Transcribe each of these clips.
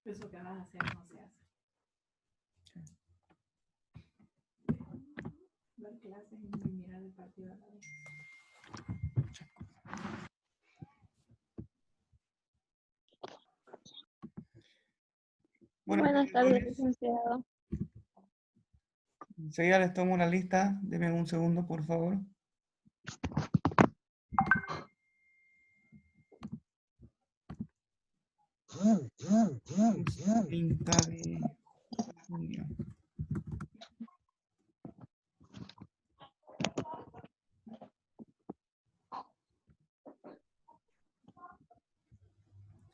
Eso que vas a hacer no se hace. Dar clases y mirar el partido a la vez. Bueno, Buenas tardes, licenciado. enseguida les tomo una lista. Denme un segundo, por favor. Es 30 de junio.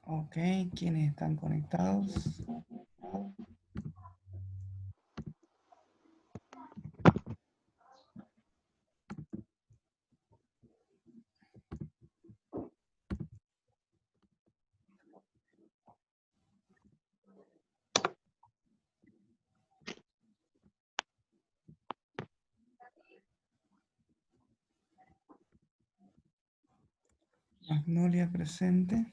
Ok, ¿quiénes están conectados? Magnolia presente.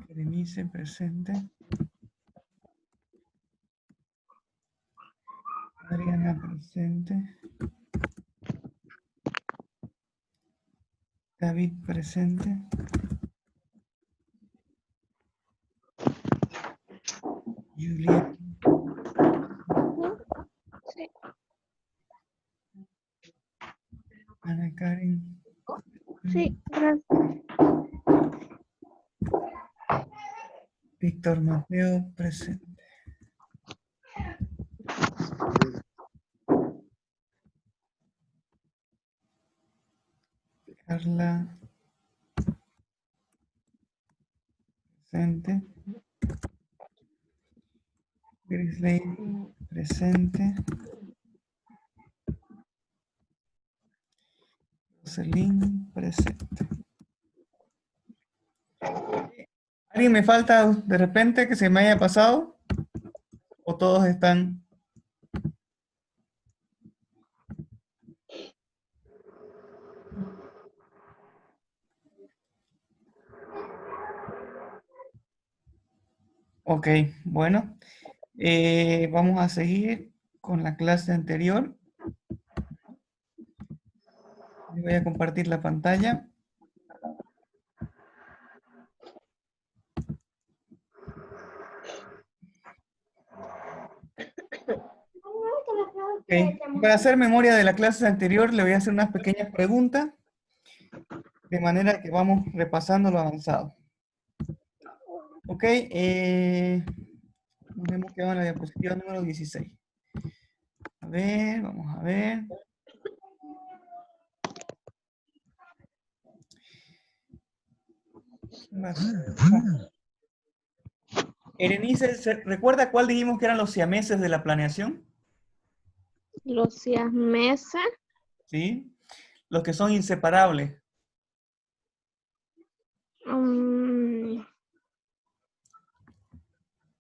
Berenice presente. Adriana presente. David presente. Julia. Sí. Ana Karen. Sí, gracias. Víctor Mateo presente. Carla presente. Grisley presente. Jocelyn presente. ¿Alguien me falta de repente que se me haya pasado? ¿O todos están? Ok, bueno. Vamos a seguir con la clase anterior. Les voy a compartir la pantalla. Okay. Para hacer memoria de la clase anterior, le voy a hacer unas pequeñas preguntas, de manera que vamos repasando lo avanzado. Ok, nos hemos quedado en la diapositiva número 16. A ver, vamos a ver. ¿Qué más? Erenice, ¿recuerda cuál dijimos que eran los siameses de la planeación? Los siameses. ¿Sí? Los que son inseparables.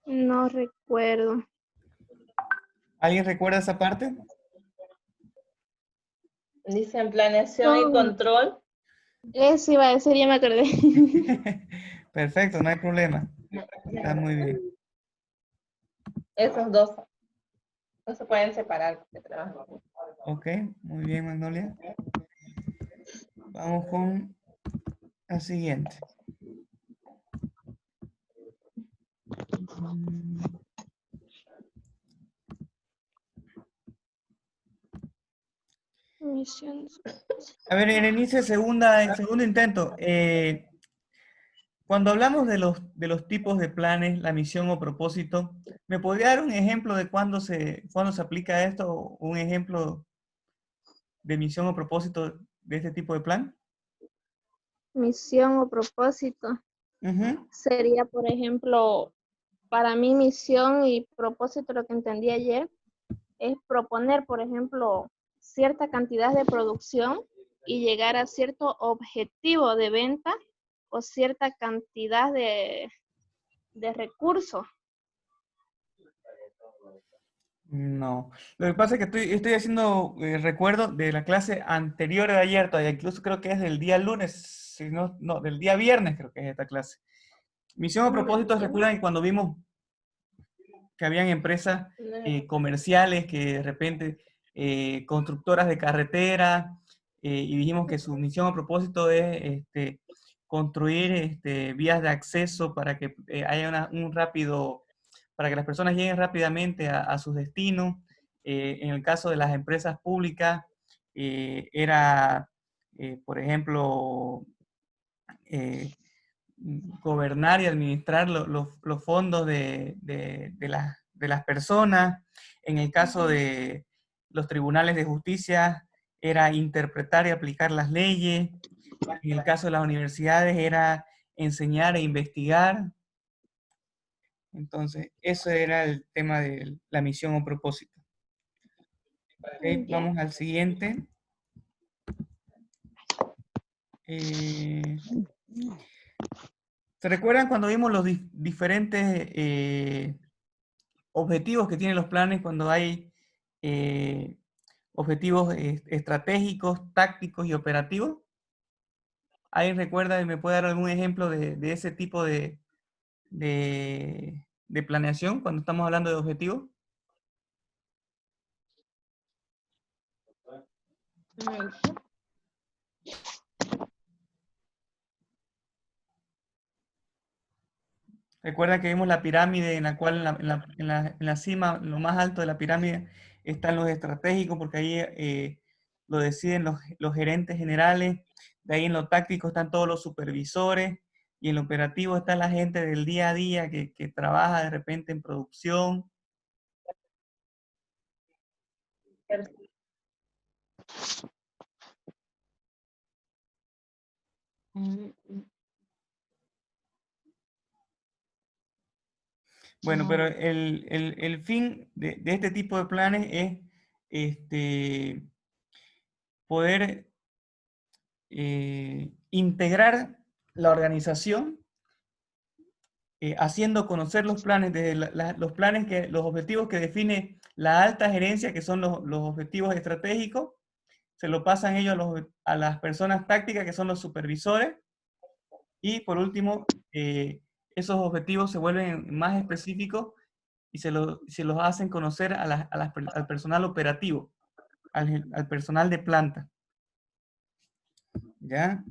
No recuerdo. ¿Alguien recuerda esa parte? Dicen planeación y control. Eso iba a decir, ya me acordé. Perfecto, no hay problema. Está muy bien. Esos dos no se pueden separar porque trabajan. Ok, muy bien, Magnolia. Vamos con la siguiente. A ver, Erenice, segundo intento. Cuando hablamos de los tipos de planes, la misión o propósito, ¿me podría dar un ejemplo de cuándo se aplica esto? ¿Un ejemplo de misión o propósito de este tipo de plan? Misión o propósito. Sería, por ejemplo, para mí misión y propósito, lo que entendí ayer, es proponer, por ejemplo, cierta cantidad de producción y llegar a cierto objetivo de venta o cierta cantidad de recursos No. Lo que pasa es que estoy haciendo recuerdo de la clase anterior de ayer, todavía incluso creo que es del día lunes, si no, no, del día viernes creo que es esta clase. Misión o propósito, recuerdan que cuando vimos que habían empresas comerciales que de repente, constructoras de carretera, y dijimos que su misión o propósito es construir vías de acceso para que haya un rápido, para que las personas lleguen rápidamente a sus destinos. En el caso de las empresas públicas, era, por ejemplo, gobernar y administrar los fondos de las personas. En el caso de los tribunales de justicia, era interpretar y aplicar las leyes. En el caso de las universidades, era enseñar e investigar. Entonces, eso era el tema de la misión o propósito. Ok, vamos al siguiente. ¿Se recuerdan cuando vimos los diferentes objetivos que tienen los planes cuando hay objetivos estratégicos, tácticos y operativos? ¿Alguien recuerda y me puede dar algún ejemplo de ese tipo de planeación cuando estamos hablando de objetivos? Recuerda que vimos la pirámide en la cual en la cima, lo más alto de la pirámide, están los estratégicos, porque ahí lo deciden los gerentes generales. De ahí en lo táctico están todos los supervisores, y en lo operativo está la gente del día a día que trabaja de repente en producción. Bueno, pero el fin de este tipo de planes es poder integrar la organización, haciendo conocer los planes, los planes los objetivos que define la alta gerencia, que son los objetivos estratégicos, se lo pasan ellos a las personas tácticas, que son los supervisores, y por último, esos objetivos se vuelven más específicos y se los hacen conocer al personal operativo, al personal de planta. ¿Ya?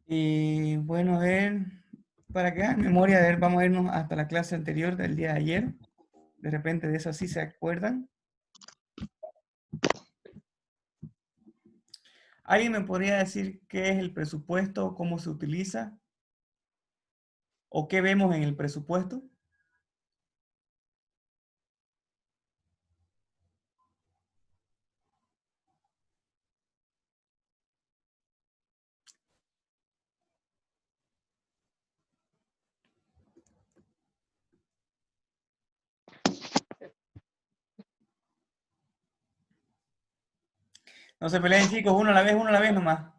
Y bueno, a ver, para que hagan memoria, a ver, vamos a irnos hasta la clase anterior del día de ayer. De repente de eso sí se acuerdan. ¿Alguien me podría decir qué es el presupuesto, cómo se utiliza? ¿O qué vemos en el presupuesto? No se peleen, chicos, uno a la vez nomás.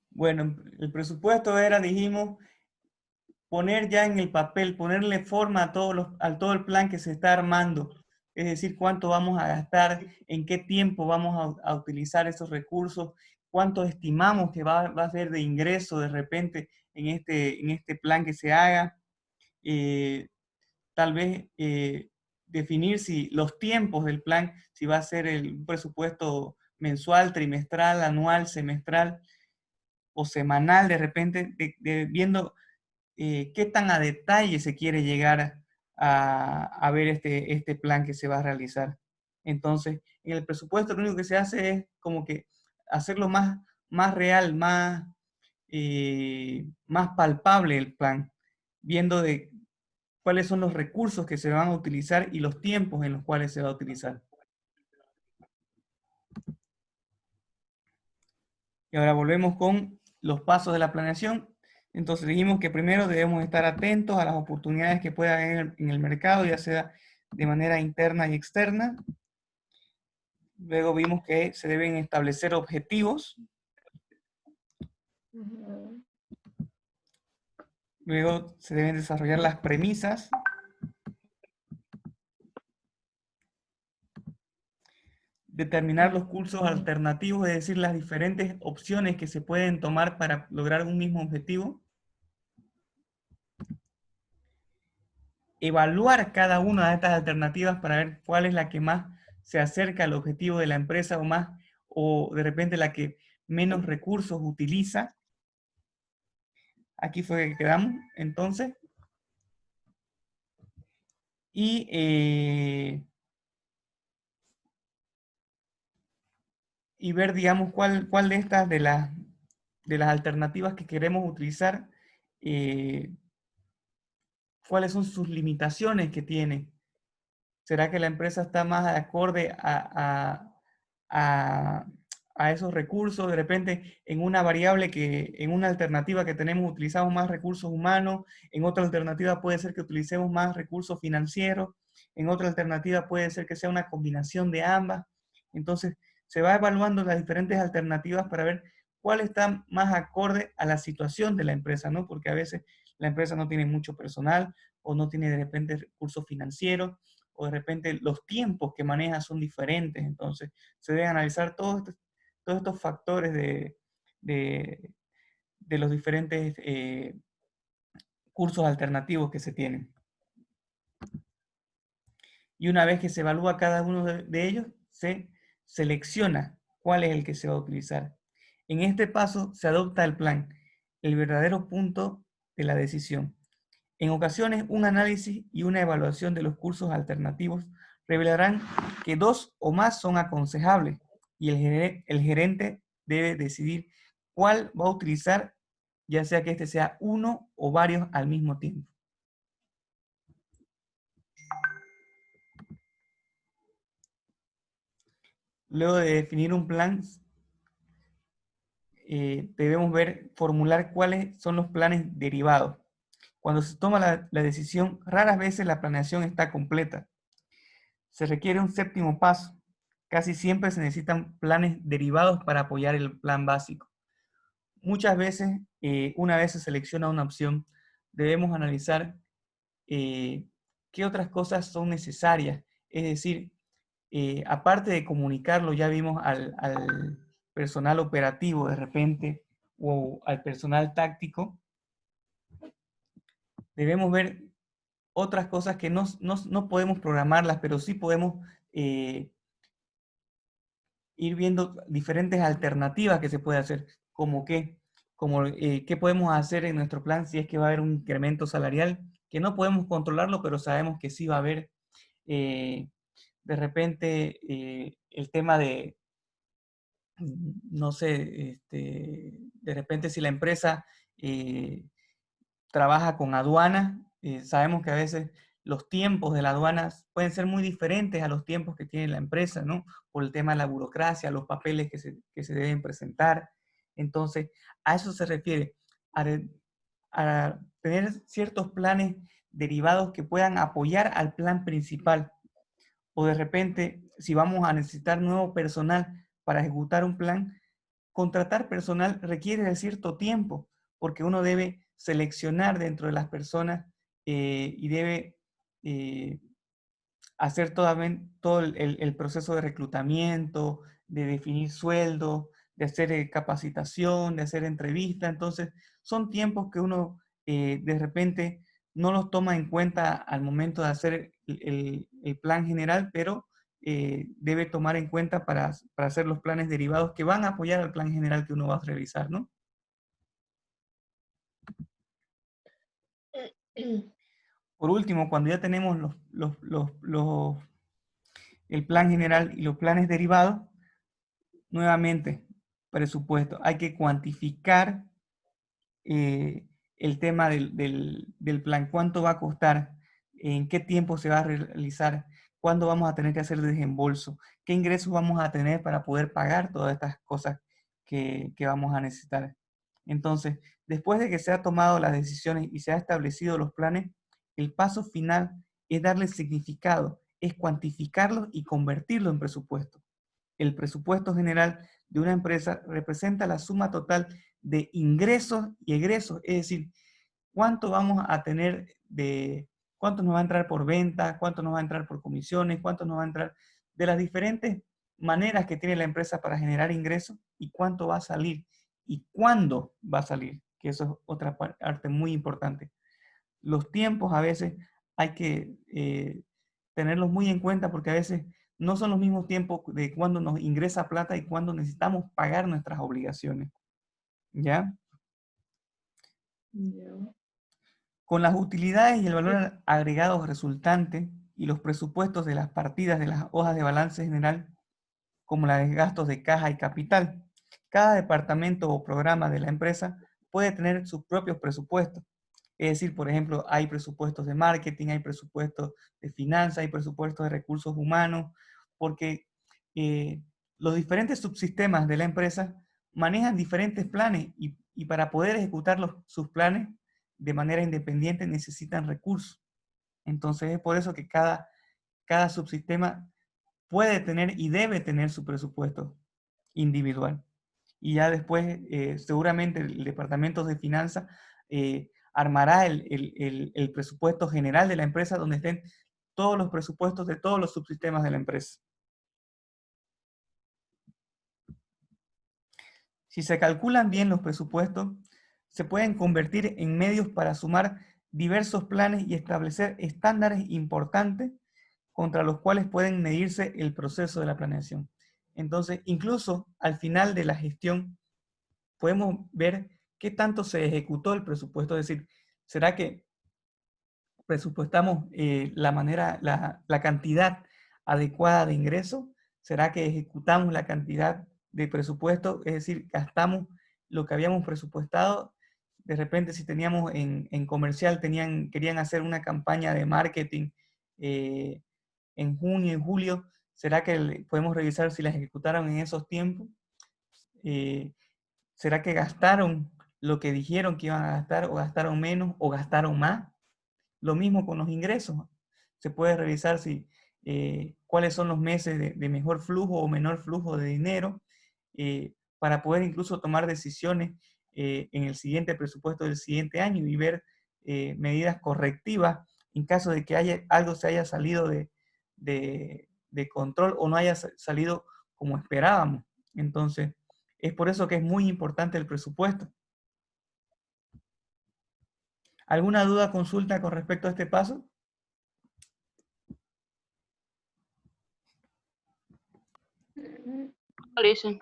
Bueno, el presupuesto era, dijimos, poner ya en el papel, ponerle forma a todo el plan que se está armando. Es decir, cuánto vamos a gastar, en qué tiempo vamos a utilizar esos recursos, cuánto estimamos que va a ser de ingreso de repente en este plan que se haga. Tal vez definir si los tiempos del plan, si va a ser un presupuesto mensual, trimestral, anual, semestral o semanal, de repente, viendo qué tan a detalle se quiere llegar a ver este plan que se va a realizar. Entonces, en el presupuesto lo único que se hace es como que hacerlo más real, más palpable el plan, viendo de cuáles son los recursos que se van a utilizar y los tiempos en los cuales se va a utilizar. Y ahora volvemos con los pasos de la planeación. Entonces dijimos que primero debemos estar atentos a las oportunidades que pueda haber en el mercado, ya sea de manera interna y externa. Luego vimos que se deben establecer objetivos. Ujú. Luego se deben desarrollar las premisas. Determinar los cursos alternativos, es decir, las diferentes opciones que se pueden tomar para lograr un mismo objetivo. Evaluar cada una de estas alternativas para ver cuál es la que más se acerca al objetivo de la empresa o de repente la que menos recursos utiliza. Aquí fue que quedamos, entonces. Y ver, digamos, cuál de estas, de las alternativas que queremos utilizar, cuáles son sus limitaciones que tiene. ¿Será que la empresa está más acorde a esos recursos? De repente, en una variable en una alternativa que tenemos utilizamos más recursos humanos, en otra alternativa puede ser que utilicemos más recursos financieros, en otra alternativa puede ser que sea una combinación de ambas. Entonces, se va evaluando las diferentes alternativas para ver cuál está más acorde a la situación de la empresa, ¿no? Porque a veces la empresa no tiene mucho personal o no tiene de repente recursos financieros, o de repente los tiempos que maneja son diferentes. Entonces, se deben analizar todos estos factores de los diferentes cursos alternativos que se tienen. Y una vez que se evalúa cada uno de ellos, se selecciona cuál es el que se va a utilizar. En este paso se adopta el plan, el verdadero punto de la decisión. En ocasiones, un análisis y una evaluación de los cursos alternativos revelarán que 2 o más son aconsejables y el gerente debe decidir cuál va a utilizar, ya sea que este sea uno o varios al mismo tiempo. Luego de definir un plan, debemos formular cuáles son los planes derivados. Cuando se toma la decisión, raras veces la planeación está completa. Se requiere un séptimo paso. Casi siempre se necesitan planes derivados para apoyar el plan básico. Muchas veces, una vez se selecciona una opción, debemos analizar qué otras cosas son necesarias. Es decir, aparte de comunicarlo, ya vimos al personal operativo de repente o al personal táctico, debemos ver otras cosas que no podemos programarlas, pero sí podemos ir viendo diferentes alternativas que se puede hacer, como qué podemos hacer en nuestro plan si es que va a haber un incremento salarial, que no podemos controlarlo, pero sabemos que sí va a haber. De repente, el tema de, no sé, de repente si la empresa trabaja con aduana, sabemos que a veces los tiempos de la aduana pueden ser muy diferentes a los tiempos que tiene la empresa, ¿no? Por el tema de la burocracia, los papeles que se deben presentar. Entonces, a eso se refiere, a tener ciertos planes derivados que puedan apoyar al plan principal. O de repente, si vamos a necesitar nuevo personal para ejecutar un plan, contratar personal requiere de cierto tiempo, porque uno debe seleccionar dentro de las personas y debe hacer todo el proceso de reclutamiento, de definir sueldos, de hacer capacitación, de hacer entrevistas. Entonces, son tiempos que uno de repente no los toma en cuenta al momento de hacer el plan general, pero debe tomar en cuenta para hacer los planes derivados que van a apoyar al plan general que uno va a realizar, ¿no? Por último, cuando ya tenemos el plan general y los planes derivados, nuevamente, presupuesto. Hay que cuantificar el tema del plan, cuánto va a costar, en qué tiempo se va a realizar, cuándo vamos a tener que hacer desembolso, qué ingresos vamos a tener para poder pagar todas estas cosas que vamos a necesitar. Entonces, después de que se han tomado las decisiones y se han establecido los planes, el paso final es darle significado, es cuantificarlo y convertirlo en presupuesto. el presupuesto general de una empresa representa la suma total de ingresos y egresos, es decir, cuánto vamos a tener cuánto nos va a entrar por venta, cuánto nos va a entrar por comisiones, cuánto nos va a entrar de las diferentes maneras que tiene la empresa para generar ingresos y cuánto va a salir y cuándo va a salir, que eso es otra parte muy importante. Los tiempos a veces hay que tenerlos muy en cuenta porque a veces no son los mismos tiempos de cuando nos ingresa plata y cuando necesitamos pagar nuestras obligaciones. ¿Ya? Con las utilidades y el valor agregado resultante y los presupuestos de las partidas de las hojas de balance general, como la de gastos de caja y capital, cada departamento o programa de la empresa puede tener sus propios presupuestos. Es decir, por ejemplo, hay presupuestos de marketing, hay presupuestos de finanzas, hay presupuestos de recursos humanos, porque los diferentes subsistemas de la empresa manejan diferentes planes y para poder ejecutar sus planes de manera independiente necesitan recursos. Entonces es por eso que cada subsistema puede tener y debe tener su presupuesto individual. Y ya después, seguramente el departamento de finanzas armará el presupuesto general de la empresa donde estén todos los presupuestos de todos los subsistemas de la empresa. Si se calculan bien los presupuestos, se pueden convertir en medios para sumar diversos planes y establecer estándares importantes contra los cuales pueden medirse el proceso de la planeación. Entonces, incluso al final de la gestión, podemos ver qué tanto se ejecutó el presupuesto. Es decir, ¿será que presupuestamos la cantidad adecuada de ingresos? ¿Será que ejecutamos la cantidad de presupuesto? Es decir, gastamos lo que habíamos presupuestado. De repente, si teníamos en comercial, querían hacer una campaña de marketing en junio, en julio, ¿será que podemos revisar si las ejecutaron en esos tiempos? ¿Será que gastaron lo que dijeron que iban a gastar o gastaron menos o gastaron más? Lo mismo con los ingresos. Se puede revisar cuáles son los meses de mejor flujo o menor flujo de dinero para poder incluso tomar decisiones en el siguiente presupuesto del siguiente año y ver medidas correctivas en caso de que algo se haya salido de control o no haya salido como esperábamos. Entonces, es por eso que es muy importante el presupuesto. ¿Alguna duda, consulta con respecto a este paso? Listen.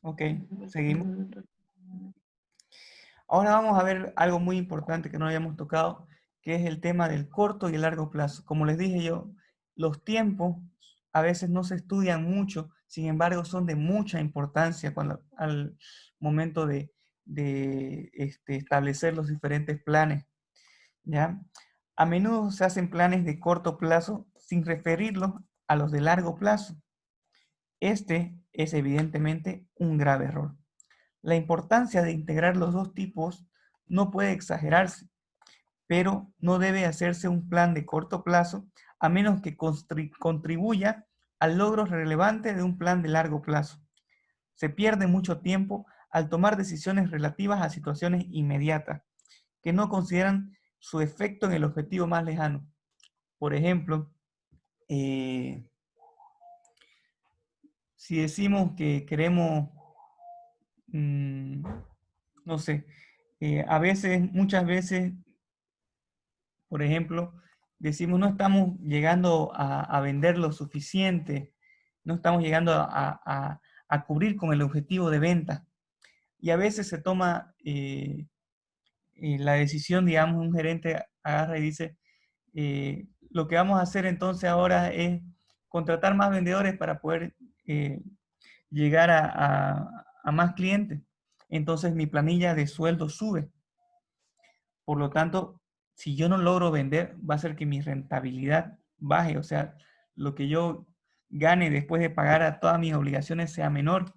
Ok, seguimos. Ahora vamos a ver algo muy importante que no habíamos tocado, que es el tema del corto y el largo plazo. Como les dije yo, los tiempos a veces no se estudian mucho, sin embargo son de mucha importancia al momento de establecer los diferentes planes, ¿ya? A menudo se hacen planes de corto plazo sin referirlos a los de largo plazo. Este es evidentemente un grave error. La importancia de integrar los dos tipos no puede exagerarse, pero no debe hacerse un plan de corto plazo a menos que contribuya al logro relevante de un plan de largo plazo. Se pierde mucho tiempo al tomar decisiones relativas a situaciones inmediatas que no consideran su efecto en el objetivo más lejano. Por ejemplo, si decimos que queremos, no sé, muchas veces, por ejemplo, decimos no estamos llegando a vender lo suficiente, no estamos llegando a cubrir con el objetivo de venta. Y a veces se toma la decisión, digamos, un gerente agarra y dice, lo que vamos a hacer entonces ahora es contratar más vendedores para poder llegar a más clientes. Entonces mi planilla de sueldo sube. Por lo tanto, si yo no logro vender, va a hacer que mi rentabilidad baje. O sea, lo que yo gane después de pagar a todas mis obligaciones sea menor.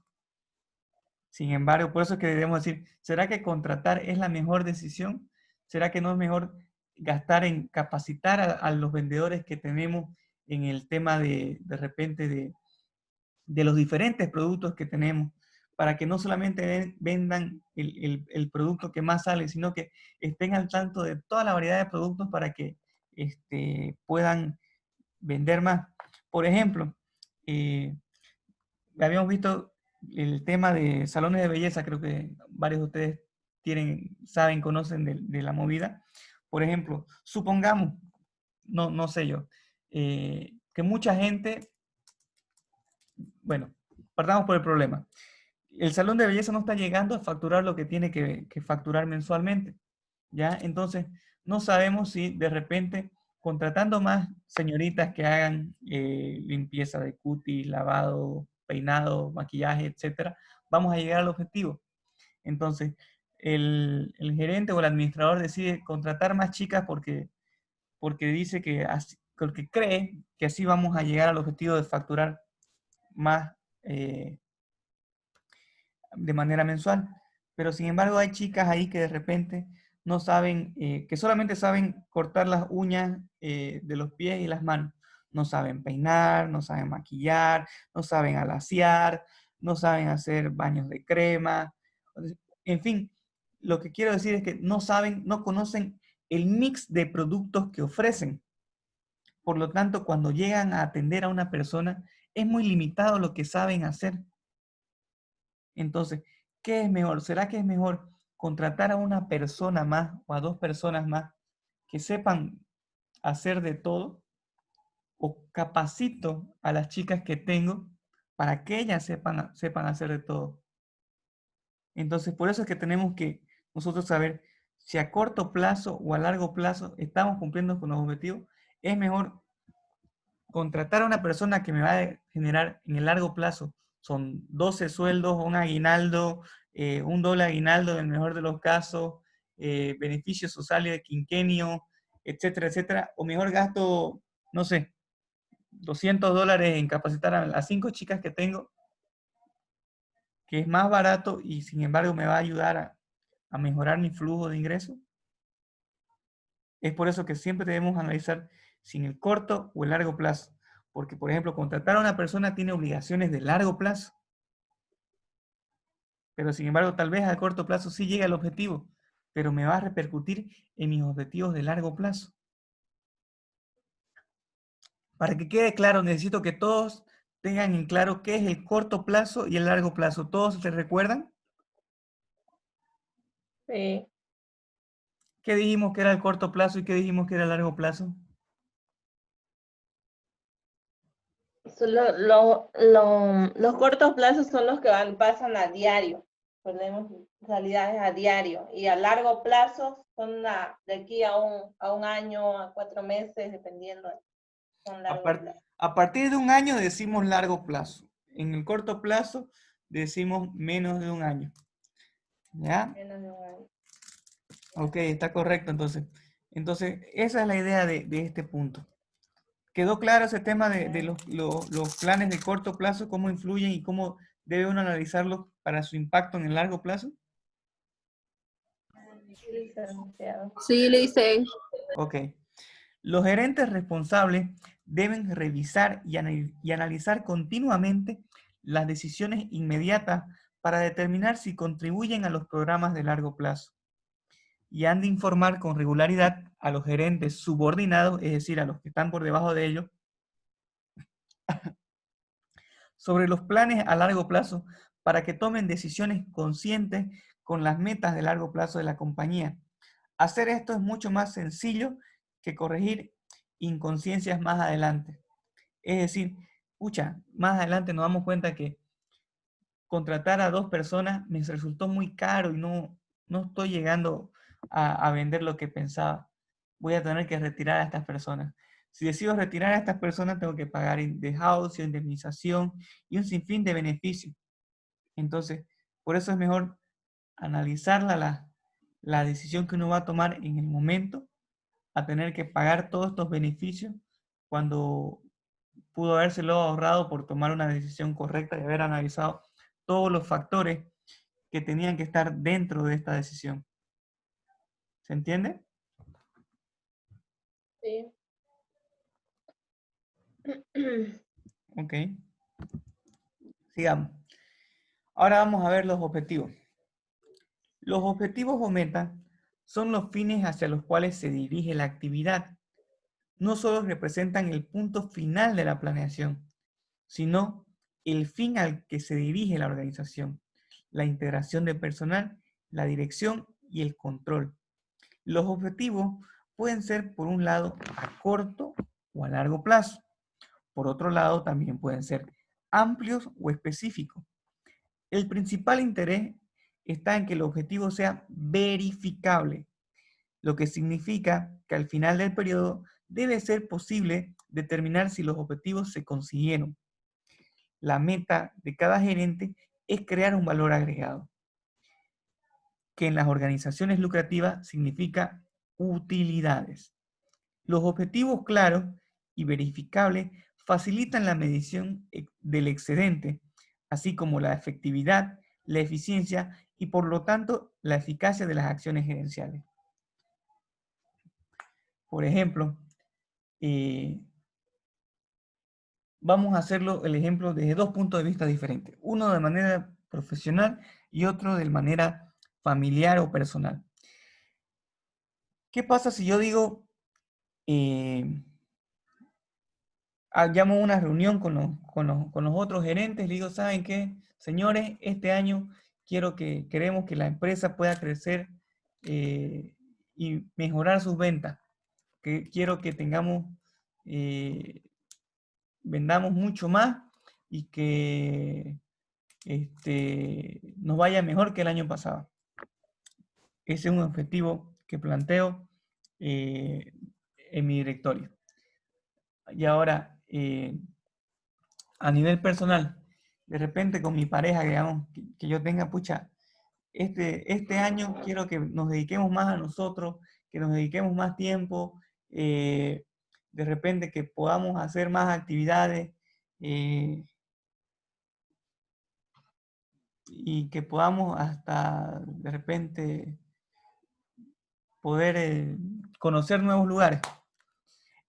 Sin embargo, por eso es que debemos decir, ¿será que contratar es la mejor decisión? ¿Será que no es mejor gastar en capacitar a los vendedores que tenemos en el tema de repente de los diferentes productos que tenemos, para que no solamente vendan el producto que más sale, sino que estén al tanto de toda la variedad de productos para que puedan vender más. Por ejemplo, habíamos visto el tema de salones de belleza, creo que varios de ustedes saben, conocen de la movida. Por ejemplo, supongamos, no sé yo, que mucha gente, bueno, partamos por el problema. El salón de belleza no está llegando a facturar lo que tiene que facturar mensualmente, ¿ya? Entonces, no sabemos si de repente, contratando más señoritas que hagan limpieza de cutis, lavado, peinado, maquillaje, etcétera, vamos a llegar al objetivo. Entonces, el gerente o el administrador decide contratar más chicas porque dice porque cree que así vamos a llegar al objetivo de facturar más de manera mensual. Pero sin embargo hay chicas ahí que de repente no saben, que solamente saben cortar las uñas de los pies y las manos. No saben peinar, no saben maquillar, no saben alaciar, no saben hacer baños de crema. En fin, lo que quiero decir es que no saben, no conocen el mix de productos que ofrecen. Por lo tanto, cuando llegan a atender a una persona, es muy limitado lo que saben hacer. Entonces, ¿qué es mejor? ¿Será que es mejor contratar a una persona más o a 2 personas más que sepan hacer de todo? ¿O capacito a las chicas que tengo para que ellas sepan hacer de todo? Entonces, por eso es que tenemos que nosotros saber si a corto plazo o a largo plazo estamos cumpliendo con los objetivos. Es mejor contratar a una persona que me va a generar en el largo plazo, son 12 sueldos, un aguinaldo, un doble aguinaldo en el mejor de los casos, beneficios sociales de quinquenio, etcétera, etcétera, o mejor gasto, no sé, $200 en capacitar a las 5 chicas que tengo, que es más barato y sin embargo me va a ayudar a mejorar mi flujo de ingresos. Es por eso que siempre debemos analizar si en el corto o el largo plazo. Porque, por ejemplo, contratar a una persona tiene obligaciones de largo plazo. Pero, sin embargo, tal vez a corto plazo sí llega al objetivo, pero me va a repercutir en mis objetivos de largo plazo. Para que quede claro, necesito que todos tengan en claro qué es el corto plazo y el largo plazo. ¿Todos se recuerdan? Sí. ¿Qué dijimos que era el corto plazo y qué dijimos que era el largo plazo? Los cortos plazos son los que pasan a diario. Tenemos realidades a diario. Y a largo plazo son de aquí a un año, a 4 meses, dependiendo. Son largo plazo. A partir de un año decimos largo plazo. En el corto plazo decimos menos de un año. ¿Ya? Menos de un año. Ok, está correcto entonces. Entonces, esa es la idea de este punto. ¿Quedó claro ese tema de los planes de corto plazo, cómo influyen y cómo debe uno analizarlos para su impacto en el largo plazo? Sí, Licen. Ok. Los gerentes responsables deben revisar y analizar continuamente las decisiones inmediatas para determinar si contribuyen a los programas de largo plazo. Y han de informar con regularidad a los gerentes subordinados, es decir, a los que están por debajo de ellos, sobre los planes a largo plazo para que tomen decisiones conscientes con las metas de largo plazo de la compañía. Hacer esto es mucho más sencillo que corregir inconsciencias más adelante. Es decir, pucha, más adelante nos damos cuenta que contratar a 2 personas me resultó muy caro y no estoy llegando a vender lo que pensaba. Voy a tener que retirar a estas personas. Si decido retirar a estas personas, tengo que pagar desahucio, indemnización y un sinfín de beneficios. Entonces, por eso es mejor analizar la decisión que uno va a tomar en el momento, a tener que pagar todos estos beneficios cuando pudo habérselo ahorrado por tomar una decisión correcta y haber analizado todos los factores que tenían que estar dentro de esta decisión. ¿Se entiende? Sí. Ok. Sigamos. Ahora vamos a ver los objetivos. Los objetivos o metas son los fines hacia los cuales se dirige la actividad. No solo representan el punto final de la planeación, sino el fin al que se dirige la organización, la integración de personal, la dirección y el control. Los objetivos pueden ser, por un lado, a corto o a largo plazo. Por otro lado, también pueden ser amplios o específicos. El principal interés está en que el objetivo sea verificable, lo que significa que al final del periodo debe ser posible determinar si los objetivos se consiguieron. La meta de cada gerente es crear un valor agregado, que en las organizaciones lucrativas significa utilidades. Los objetivos claros y verificables facilitan la medición del excedente, así como la efectividad, la eficiencia y por lo tanto la eficacia de las acciones gerenciales. Por ejemplo, vamos a hacerlo el ejemplo desde dos puntos de vista diferentes. Uno de manera profesional y otro de manera familiar o personal. ¿Qué pasa si yo digo, llamo a una reunión con los otros gerentes, le digo, ¿saben qué? Señores, este año queremos que la empresa pueda crecer y mejorar sus ventas. Quiero que tengamos, vendamos mucho más y que nos vaya mejor que el año pasado. Ese es un objetivo que planteo en mi directorio. Y ahora, a nivel personal, de repente con mi pareja, digamos, que yo tenga, pucha, este año quiero que nos dediquemos más a nosotros, que nos dediquemos más tiempo, de repente que podamos hacer más actividades y que podamos hasta de repente poder conocer nuevos lugares.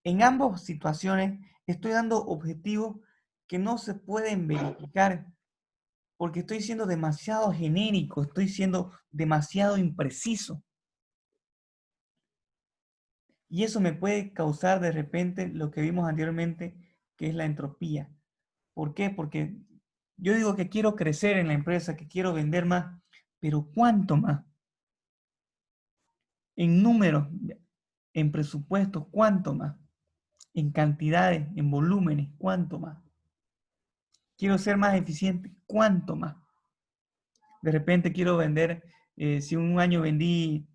En ambas situaciones estoy dando objetivos que no se pueden verificar porque estoy siendo demasiado genérico, estoy siendo demasiado impreciso. Y eso me puede causar de repente lo que vimos anteriormente, que es la entropía. ¿Por qué? Porque yo digo que quiero crecer en la empresa, que quiero vender más, pero ¿cuánto más? En números, en presupuestos, ¿cuánto más? En cantidades, en volúmenes, ¿cuánto más? Quiero ser más eficiente, ¿cuánto más? De repente quiero vender, si un año vendí,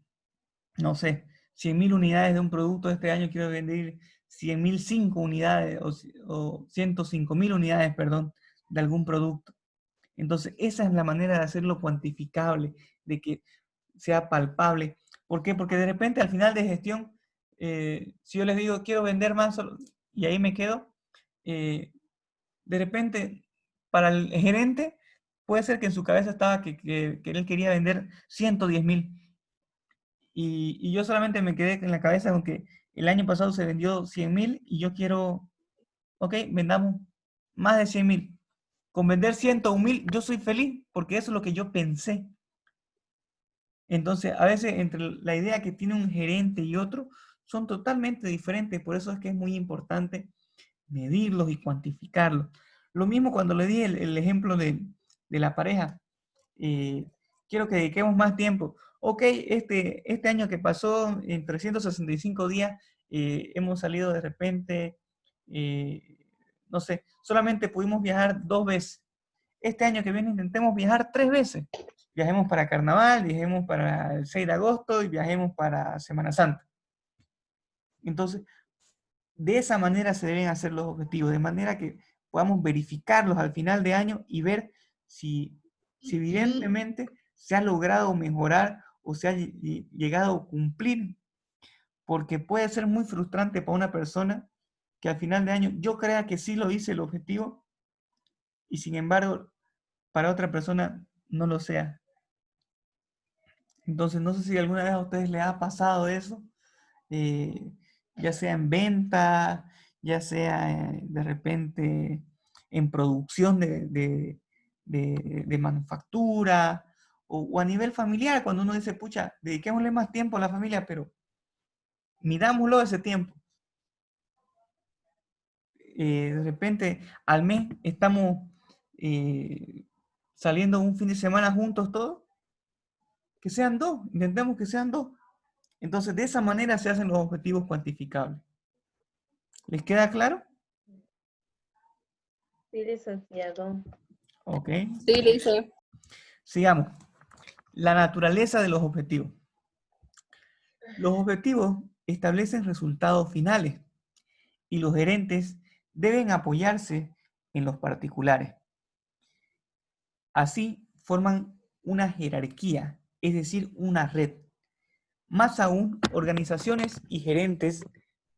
no sé, 100.000 unidades de un producto, este año quiero vender 100.005 unidades o 105.000 unidades, perdón, de algún producto. Entonces, esa es la manera de hacerlo cuantificable, de que sea palpable. ¿Por qué? Porque de repente al final de gestión, si yo les digo quiero vender más y ahí me quedo, de repente para el gerente puede ser que en su cabeza estaba que él quería vender 110.000 y yo solamente me quedé en la cabeza con que el año pasado se vendió 100.000 y yo quiero, ok, vendamos más de 100.000. Con vender 101.000 yo soy feliz porque eso es lo que yo pensé. Entonces, a veces entre la idea que tiene un gerente y otro son totalmente diferentes, por eso es que es muy importante medirlos y cuantificarlos. Lo mismo cuando le di el ejemplo de la pareja. Quiero que dediquemos más tiempo. Ok, este año que pasó, en 365 días, hemos salido de repente, no sé, solamente pudimos viajar 2 veces. Este año que viene intentemos viajar 3 veces. Viajemos para Carnaval, viajemos para el 6 de agosto y viajemos para Semana Santa. Entonces, de esa manera se deben hacer los objetivos, de manera que podamos verificarlos al final de año y ver si evidentemente se ha logrado mejorar o se ha llegado a cumplir, porque puede ser muy frustrante para una persona que al final de año yo crea que sí lo hice el objetivo y sin embargo para otra persona no lo sea. Entonces no sé si alguna vez a ustedes les ha pasado eso, ya sea en venta, ya sea de repente en producción de de manufactura o a nivel familiar, cuando uno dice, pucha, dediquémosle más tiempo a la familia, pero mirámoslo ese tiempo. De repente, al mes estamos saliendo un fin de semana juntos todos, que sean 2, intentemos que sean 2. Entonces, de esa manera se hacen los objetivos cuantificables. ¿Les queda claro? Sí, licenciado. Ok. Sí, lice. Sigamos. La naturaleza de los objetivos. Los objetivos establecen resultados finales y los gerentes deben apoyarse en los particulares. Así forman una jerarquía, es decir, una red. Más aún, organizaciones y gerentes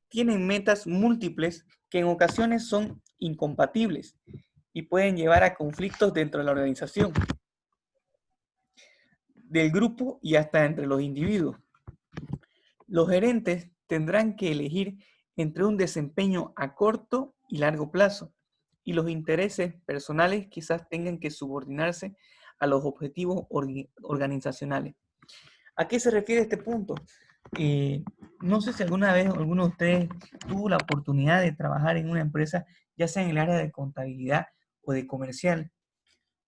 tienen metas múltiples que en ocasiones son incompatibles y pueden llevar a conflictos dentro de la organización, del grupo y hasta entre los individuos. Los gerentes tendrán que elegir entre un desempeño a corto y largo plazo, y los intereses personales quizás tengan que subordinarse a los objetivos organizacionales. ¿A qué se refiere este punto? No sé si alguna vez alguno de ustedes tuvo la oportunidad de trabajar en una empresa, ya sea en el área de contabilidad o de comercial.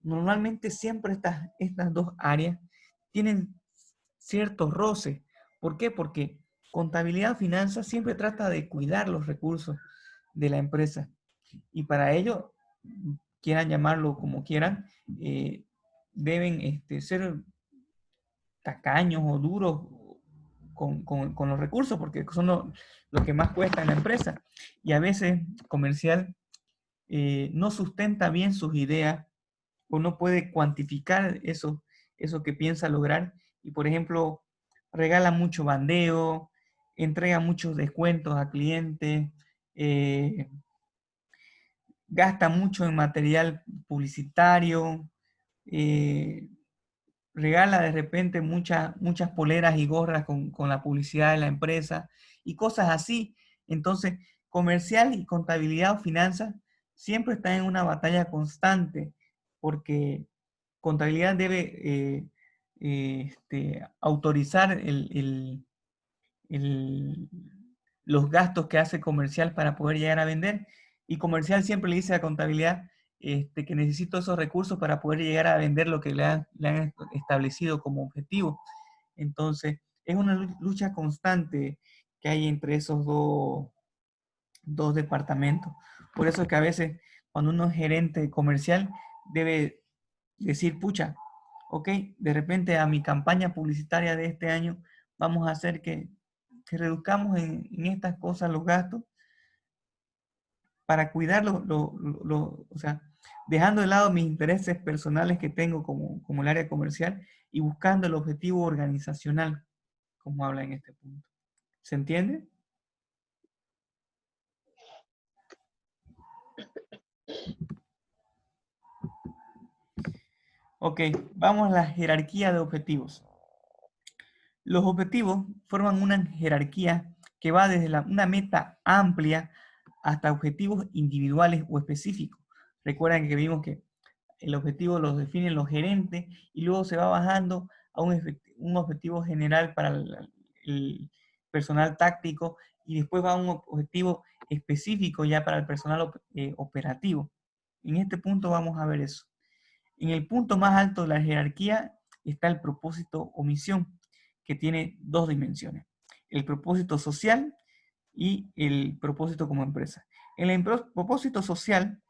Normalmente siempre estas dos áreas tienen ciertos roces. ¿Por qué? Porque contabilidad o finanzas siempre trata de cuidar los recursos de la empresa. Y para ello, quieran llamarlo como quieran, deben ser tacaños o duros con los recursos, porque son lo que más cuesta en la empresa. Y a veces comercial no sustenta bien sus ideas o no puede cuantificar eso que piensa lograr. Y por ejemplo, regala mucho bandeo, entrega muchos descuentos a clientes, gasta mucho en material publicitario, regala de repente muchas poleras y gorras con la publicidad de la empresa y cosas así. Entonces, comercial y contabilidad o finanzas siempre están en una batalla constante porque contabilidad debe autorizar los gastos que hace comercial para poder llegar a vender, y comercial siempre le dice a contabilidad que necesito esos recursos para poder llegar a vender lo que le han establecido como objetivo. Entonces, es una lucha constante que hay entre esos dos departamentos. Por eso es que a veces cuando uno es gerente comercial debe decir, pucha, ok, de repente a mi campaña publicitaria de este año vamos a hacer que reduzcamos en estas cosas los gastos para cuidar o sea, dejando de lado mis intereses personales que tengo como el área comercial y buscando el objetivo organizacional, como habla en este punto. ¿Se entiende? Ok, vamos a la jerarquía de objetivos. Los objetivos forman una jerarquía que va desde una meta amplia hasta objetivos individuales o específicos. Recuerden que vimos que el objetivo los definen los gerentes y luego se va bajando a un objetivo general para el personal táctico y después va a un objetivo específico ya para el personal operativo. En este punto vamos a ver eso. En el punto más alto de la jerarquía está el propósito o misión, que tiene dos dimensiones: el propósito social y el propósito como empresa. El propósito social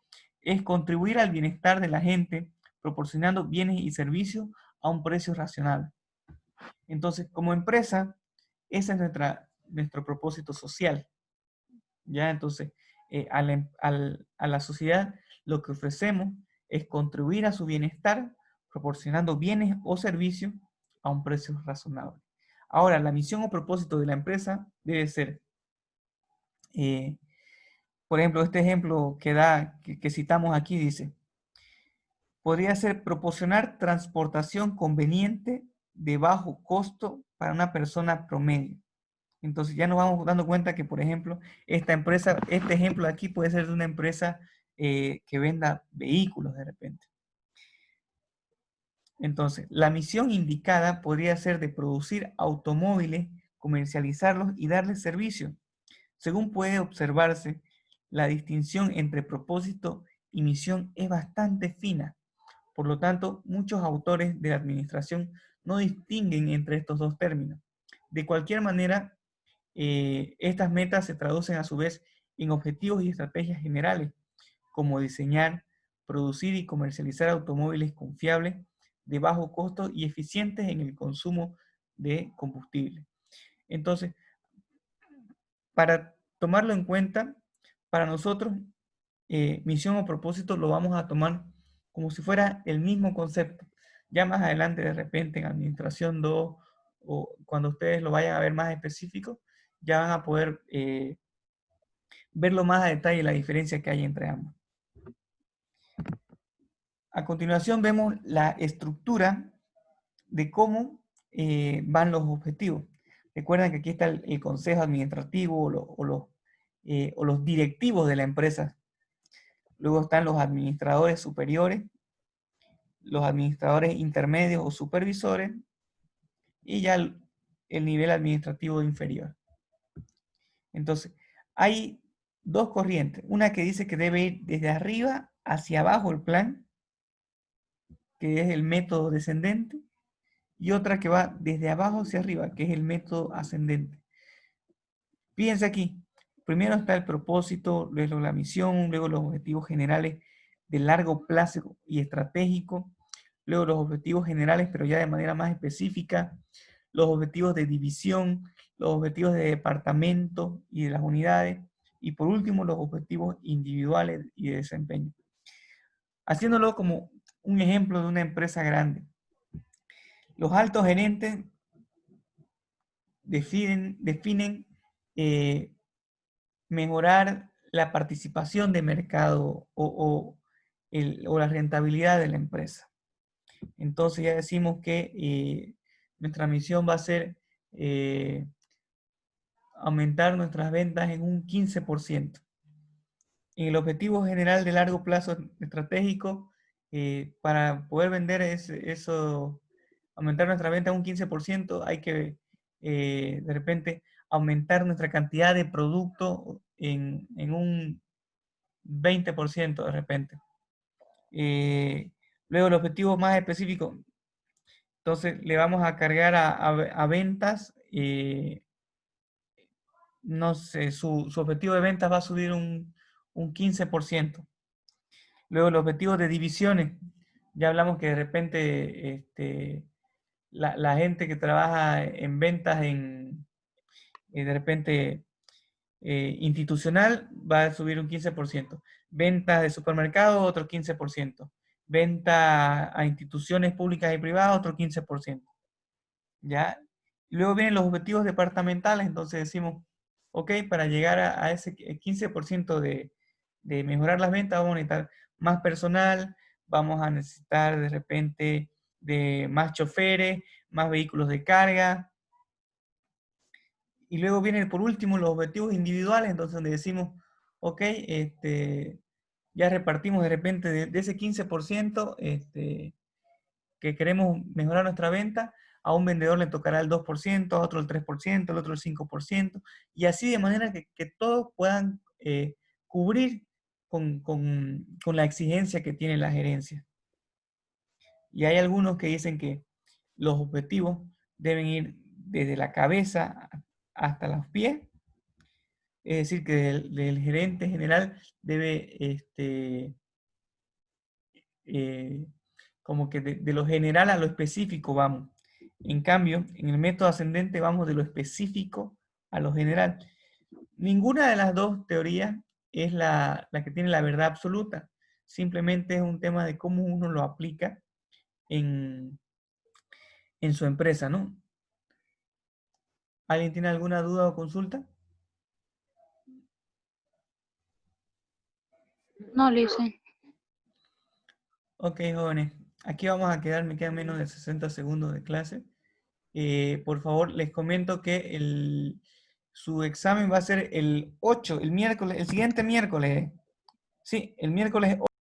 es contribuir al bienestar de la gente proporcionando bienes y servicios a un precio racional. Entonces, como empresa, ese es nuestro propósito social. ¿Ya? Entonces, a la sociedad lo que ofrecemos es contribuir a su bienestar proporcionando bienes o servicios a un precio razonable. Ahora, la misión o propósito de la empresa debe ser, por ejemplo, este ejemplo que citamos aquí dice, podría ser proporcionar transportación conveniente de bajo costo para una persona promedio. Entonces ya nos vamos dando cuenta que, por ejemplo, esta empresa, este ejemplo aquí puede ser de una empresa que venda vehículos de repente. Entonces, la misión indicada podría ser de producir automóviles, comercializarlos y darles servicio. Según puede observarse, la distinción entre propósito y misión es bastante fina. Por lo tanto, muchos autores de la administración no distinguen entre estos dos términos. De cualquier manera, estas metas se traducen a su vez en objetivos y estrategias generales, como diseñar, producir y comercializar automóviles confiables, de bajo costo y eficientes en el consumo de combustible. Entonces, para tomarlo en cuenta, para nosotros, misión o propósito lo vamos a tomar como si fuera el mismo concepto. Ya más adelante, de repente, en Administración 2, o cuando ustedes lo vayan a ver más específico, ya van a poder verlo más a detalle, la diferencia que hay entre ambos. A continuación vemos la estructura de cómo van los objetivos. Recuerden que aquí está el consejo administrativo o los directivos de la empresa. Luego están los administradores superiores, los administradores intermedios o supervisores, y ya el nivel administrativo inferior. Entonces, hay dos corrientes. Una que dice que debe ir desde arriba hacia abajo el plan, que es el método descendente, y otra que va desde abajo hacia arriba, que es el método ascendente. Fíjense aquí, primero está el propósito, luego la misión, luego los objetivos generales de largo plazo y estratégico, luego los objetivos generales, pero ya de manera más específica, los objetivos de división, los objetivos de departamento y de las unidades, y por último los objetivos individuales y de desempeño. Haciéndolo como un ejemplo de una empresa grande. Los altos gerentes definen mejorar la participación de mercado o la rentabilidad de la empresa. Entonces ya decimos que nuestra misión va a ser aumentar nuestras ventas en un 15%. En el objetivo general de largo plazo estratégico, para poder vender eso, aumentar nuestra venta un 15%, hay que de repente aumentar nuestra cantidad de producto en un 20% de repente. Luego el objetivo más específico, entonces le vamos a cargar a ventas, no sé, su objetivo de ventas va a subir un 15%. Luego el objetivo de divisiones, ya hablamos que de repente la gente que trabaja en ventas de repente institucional va a subir un 15%. Ventas de supermercado, otro 15%. Venta a instituciones públicas y privadas, otro 15%. ¿Ya? Luego vienen los objetivos departamentales, entonces decimos, ok, para llegar a ese 15% de mejorar las ventas, vamos a necesitar más personal, vamos a necesitar de repente de más choferes, más vehículos de carga. Y luego vienen por último los objetivos individuales, entonces donde decimos, ok, ya repartimos de repente de ese 15% que queremos mejorar nuestra venta, a un vendedor le tocará el 2%, a otro el 3%, al otro el 5%, y así de manera que todos puedan cubrir con la exigencia que tiene la gerencia. Y hay algunos que dicen que los objetivos deben ir desde la cabeza hasta los pies, es decir, que el gerente general debe, como que de lo general a lo específico vamos. En cambio, en el método ascendente vamos de lo específico a lo general. Ninguna de las dos teorías es la que tiene la verdad absoluta. Simplemente es un tema de cómo uno lo aplica en su empresa, ¿no? ¿Alguien tiene alguna duda o consulta? No, Lice. Ok, jóvenes. Aquí vamos a quedar, me quedan menos de 60 segundos de clase. Por favor, les comento que su examen va a ser el 8, el miércoles, el siguiente miércoles. Sí, el miércoles